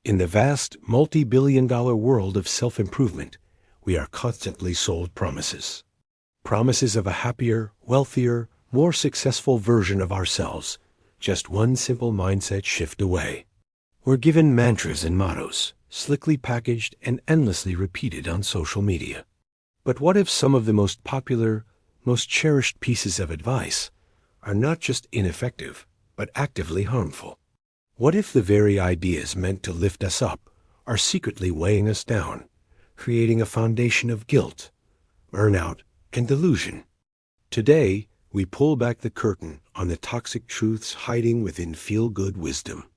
In the vast, multi-billion-dollar world of self-improvement, we are constantly sold promises. Promises of a happier, wealthier, more successful version of ourselves, just one simple mindset shift away. We're given mantras and mottos, slickly packaged and endlessly repeated on social media. But what if some of the most popular, most cherished pieces of advice are not just ineffective, but actively harmful? What if the very ideas meant to lift us up are secretly weighing us down, creating a foundation of guilt, burnout, and delusion? Today, we pull back the curtain on the toxic truths hiding within feel-good wisdom.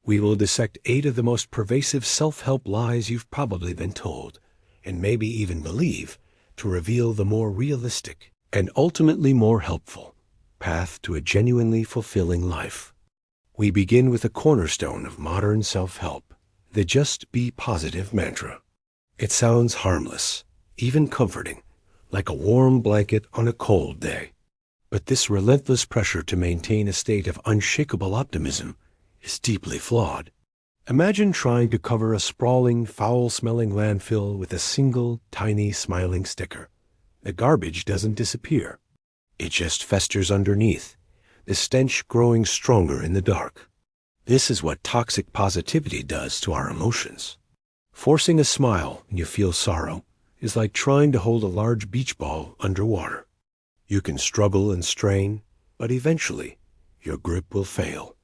We will dissect 8 of the most pervasive self-help lies you've probably been told, and maybe even believe, to reveal the more realistic and ultimately more helpful path to a genuinely fulfilling life. We begin with a cornerstone of modern self-help, the Just Be Positive mantra. It sounds harmless, even comforting, like a warm blanket on a cold day. But this relentless pressure to maintain a state of unshakable optimism is deeply flawed. Imagine trying to cover a sprawling, foul-smelling landfill with a single, tiny, smiling sticker. The garbage doesn't disappear. It just festers underneath, the stench growing stronger in the dark. This is what toxic positivity does to our emotions. Forcing a smile when you feel sorrow is like trying to hold a large beach ball underwater. You can struggle and strain, but eventually your grip will fail,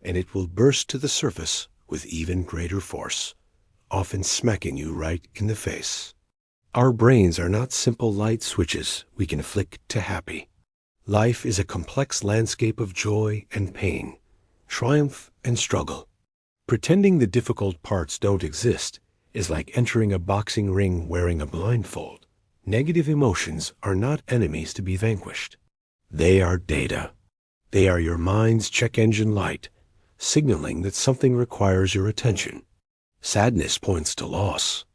and it will burst to the surface with even greater force, often smacking you right in the face. Our brains are not simple light switches we can flick to happy. Life is a complex landscape of joy and pain, triumph and struggle. Pretending the difficult parts don't exist is like entering a boxing ring wearing a blindfold. Negative emotions are not enemies to be vanquished. They are data. They are your mind's check engine light, signaling that something requires your attention. Sadness points to loss.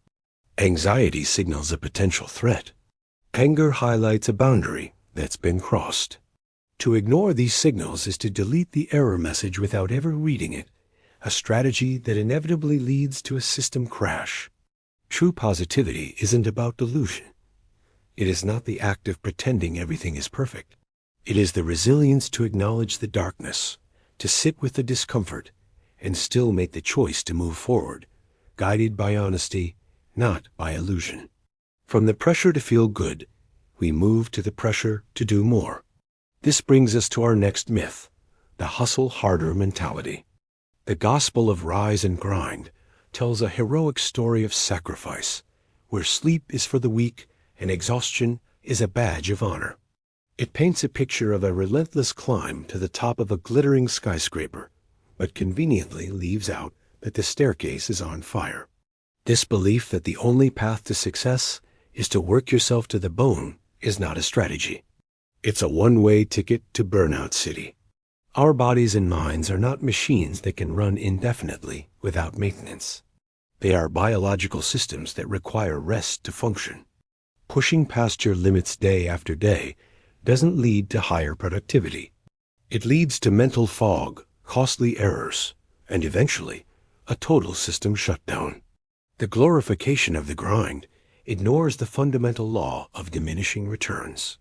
Anxiety signals a potential threat. Anger highlights a boundary that's been crossed. To ignore these signals is to delete the error message without ever reading it, a strategy that inevitably leads to a system crash. True positivity isn't about delusion. It is not the act of pretending everything is perfect. It is the resilience to acknowledge the darkness, to sit with the discomfort, and still make the choice to move forward, guided by honesty, not by illusion. From the pressure to feel good, we move to the pressure to do more. This brings us to our next myth, the hustle harder mentality. The gospel of rise and grind tells a heroic story of sacrifice, where sleep is for the weak and exhaustion is a badge of honor. It paints a picture of a relentless climb to the top of a glittering skyscraper, but conveniently leaves out that the staircase is on fire. This belief that the only path to success is to work yourself to the bone is not a strategy. It's a one-way ticket to Burnout City. Our bodies and minds are not machines that can run indefinitely without maintenance. They are biological systems that require rest to function. Pushing past your limits day after day doesn't lead to higher productivity. It leads to mental fog, costly errors, and eventually, a total system shutdown. The glorification of the grind ignores the fundamental law of diminishing returns.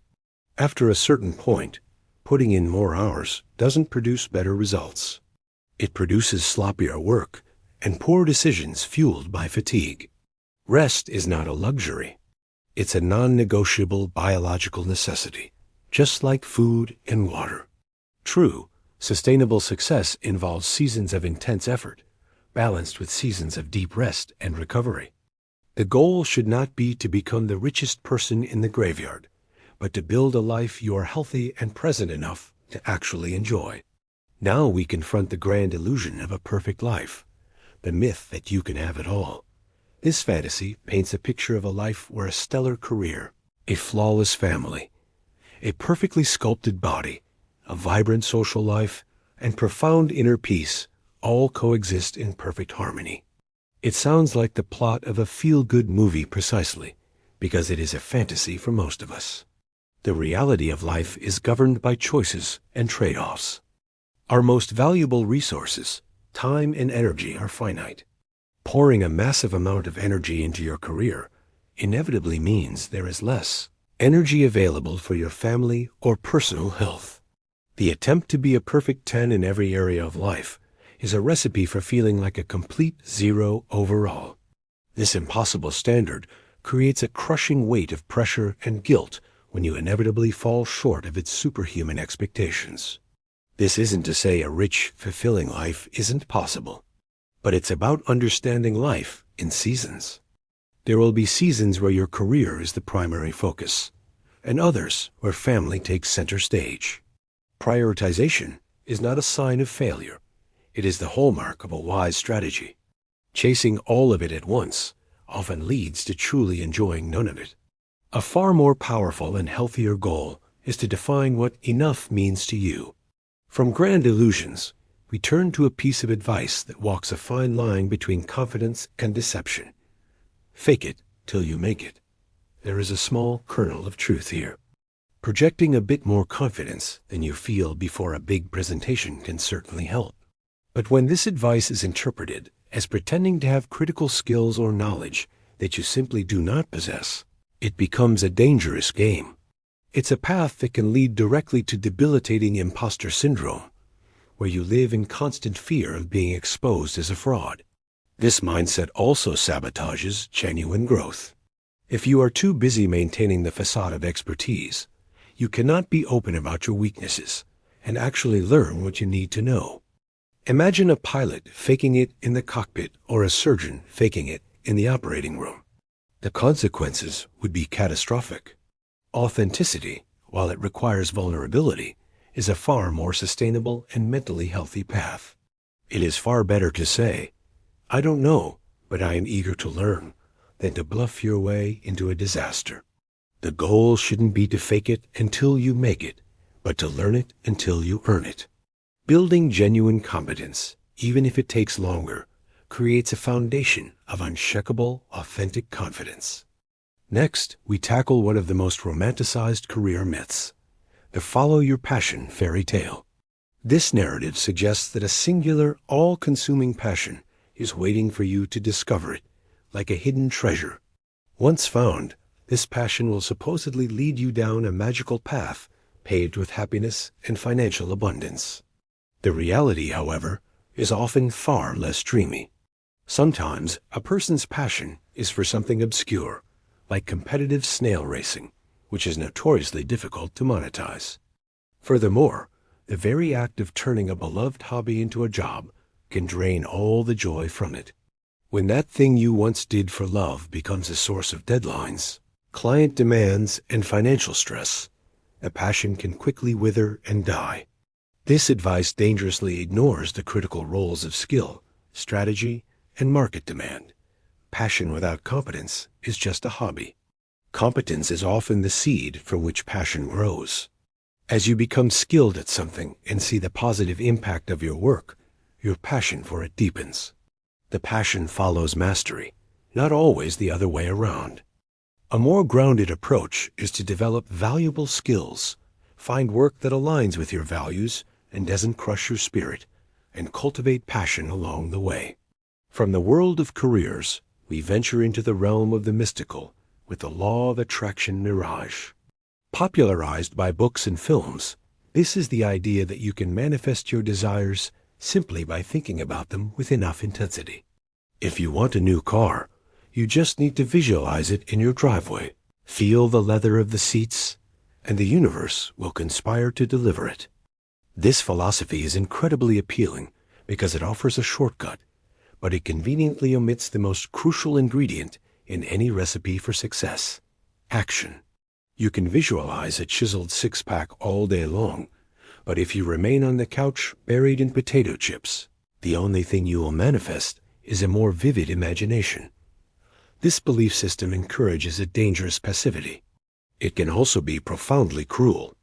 After a certain point, putting in more hours doesn't produce better results. It produces sloppier work and poor decisions fueled by fatigue. Rest is not a luxury. It's a non-negotiable biological necessity, just like food and water. True, sustainable success involves seasons of intense effort, balanced with seasons of deep rest and recovery. The goal should not be to become the richest person in the graveyard, but to build a life you are healthy and present enough to actually enjoy. Now we confront the grand illusion of a perfect life, the myth that you can have it all. This fantasy paints a picture of a life where a stellar career, a flawless family, a perfectly sculpted body, a vibrant social life, and profound inner peace all coexist in perfect harmony. It sounds like the plot of a feel-good movie precisely, because it is a fantasy for most of us. The reality of life is governed by choices and trade-offs. Our most valuable resources, time and energy, are finite. Pouring a massive amount of energy into your career inevitably means there is less energy available for your family or personal health. The attempt to be a perfect 10 in every area of life is a recipe for feeling like a complete 0 overall. This impossible standard creates a crushing weight of pressure and guilt when you inevitably fall short of its superhuman expectations. This isn't to say a rich, fulfilling life isn't possible, but it's about understanding life in seasons. There will be seasons where your career is the primary focus, and others where family takes center stage. Prioritization is not a sign of failure. It is the hallmark of a wise strategy. Chasing all of it at once often leads to truly enjoying none of it. A far more powerful and healthier goal is to define what enough means to you. From grand illusions, we turn to a piece of advice that walks a fine line between confidence and deception. Fake it till you make it. There is a small kernel of truth here. Projecting a bit more confidence than you feel before a big presentation can certainly help. But when this advice is interpreted as pretending to have critical skills or knowledge that you simply do not possess, it becomes a dangerous game. It's a path that can lead directly to debilitating imposter syndrome, where you live in constant fear of being exposed as a fraud. This mindset also sabotages genuine growth. If you are too busy maintaining the facade of expertise, you cannot be open about your weaknesses and actually learn what you need to know. Imagine a pilot faking it in the cockpit or a surgeon faking it in the operating room. The consequences would be catastrophic. Authenticity, while it requires vulnerability, is a far more sustainable and mentally healthy path. It is far better to say, "I don't know, but I am eager to learn," than to bluff your way into a disaster. The goal shouldn't be to fake it until you make it, but to learn it until you earn it. Building genuine competence, even if it takes longer, creates a foundation of unshakable, authentic confidence. Next, we tackle one of the most romanticized career myths, the follow your passion fairy tale. This narrative suggests that a singular, all-consuming passion is waiting for you to discover it, like a hidden treasure. Once found, this passion will supposedly lead you down a magical path paved with happiness and financial abundance. The reality, however, is often far less dreamy. Sometimes a person's passion is for something obscure, like competitive snail racing, which is notoriously difficult to monetize. Furthermore, the very act of turning a beloved hobby into a job can drain all the joy from it. When that thing you once did for love becomes a source of deadlines, client demands, and financial stress, a passion can quickly wither and die. This advice dangerously ignores the critical roles of skill, strategy, and market demand. Passion without competence is just a hobby. Competence is often the seed from which passion grows. As you become skilled at something and see the positive impact of your work, your passion for it deepens. The passion follows mastery, not always the other way around. A more grounded approach is to develop valuable skills, find work that aligns with your values and doesn't crush your spirit, and cultivate passion along the way. From the world of careers, we venture into the realm of the mystical with the law of attraction mirage. Popularized by books and films, this is the idea that you can manifest your desires simply by thinking about them with enough intensity. If you want a new car, you just need to visualize it in your driveway, feel the leather of the seats, and the universe will conspire to deliver it. This philosophy is incredibly appealing because it offers a shortcut, but it conveniently omits the most crucial ingredient in any recipe for success: action. You can visualize a chiseled six-pack all day long, but if you remain on the couch buried in potato chips, the only thing you will manifest is a more vivid imagination. This belief system encourages a dangerous passivity. It can also be profoundly cruel.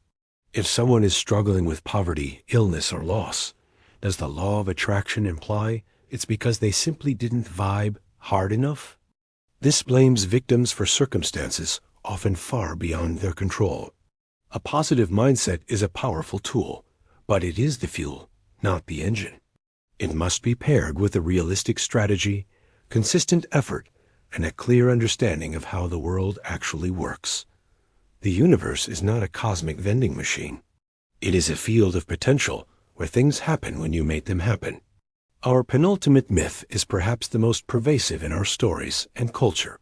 If someone is struggling with poverty, illness, or loss, does the law of attraction imply it's because they simply didn't vibe hard enough? This blames victims for circumstances often far beyond their control. A positive mindset is a powerful tool, but it is the fuel, not the engine. It must be paired with a realistic strategy, consistent effort, and a clear understanding of how the world actually works. The universe is not a cosmic vending machine. It is a field of potential where things happen when you make them happen. Our penultimate myth is perhaps the most pervasive in our stories and culture,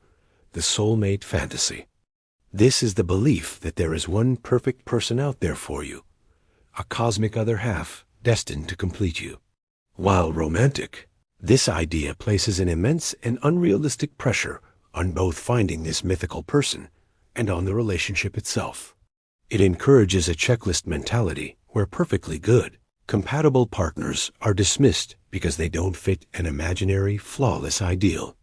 the soulmate fantasy. This is the belief that there is one perfect person out there for you, a cosmic other half destined to complete you. While romantic, this idea places an immense and unrealistic pressure on both finding this mythical person and on the relationship itself. It encourages a checklist mentality where perfectly good, compatible partners are dismissed because they don't fit an imaginary, flawless ideal.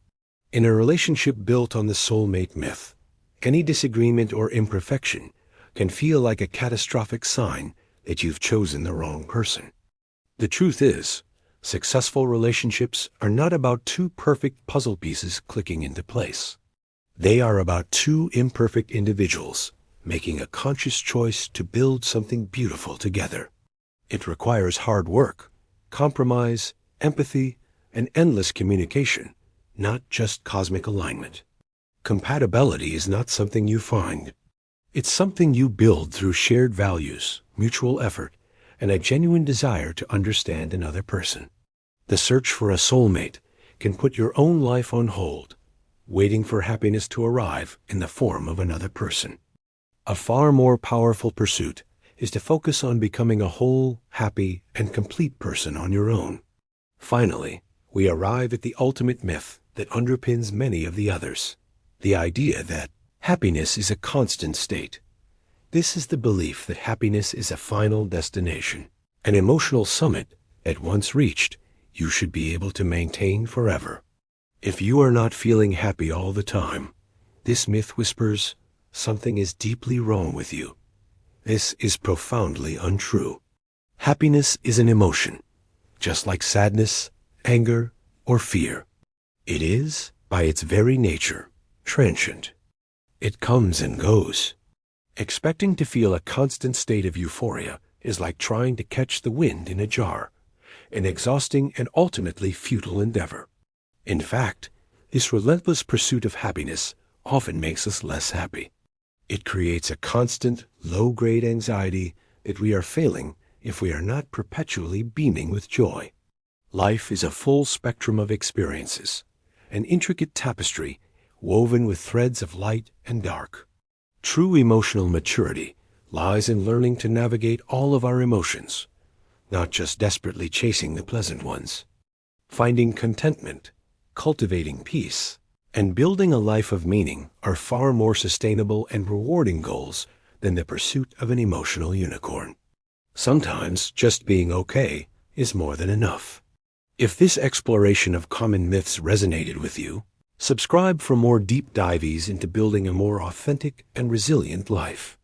In a relationship built on the soulmate myth, any disagreement or imperfection can feel like a catastrophic sign that you've chosen the wrong person. The truth is, successful relationships are not about two perfect puzzle pieces clicking into place. They are about two imperfect individuals making a conscious choice to build something beautiful together. It requires hard work, compromise, empathy, and endless communication, not just cosmic alignment. Compatibility is not something you find. It's something you build through shared values, mutual effort, and a genuine desire to understand another person. The search for a soulmate can put your own life on hold, waiting for happiness to arrive in the form of another person. A far more powerful pursuit is to focus on becoming a whole, happy, and complete person on your own. Finally, we arrive at the ultimate myth that underpins many of the others, the idea that happiness is a constant state. This is the belief that happiness is a final destination, an emotional summit that once reached, you should be able to maintain forever. If you are not feeling happy all the time, this myth whispers something is deeply wrong with you. This is profoundly untrue. Happiness is an emotion, just like sadness, anger, or fear. It is, by its very nature, transient. It comes and goes. Expecting to feel a constant state of euphoria is like trying to catch the wind in a jar, an exhausting and ultimately futile endeavor. In fact, this relentless pursuit of happiness often makes us less happy. It creates a constant, low-grade anxiety that we are failing if we are not perpetually beaming with joy. Life is a full spectrum of experiences, an intricate tapestry woven with threads of light and dark. True emotional maturity lies in learning to navigate all of our emotions, not just desperately chasing the pleasant ones. Finding contentment, cultivating peace, and building a life of meaning are far more sustainable and rewarding goals than the pursuit of an emotional unicorn. Sometimes just being okay is more than enough. If this exploration of common myths resonated with you, subscribe for more deep dives into building a more authentic and resilient life.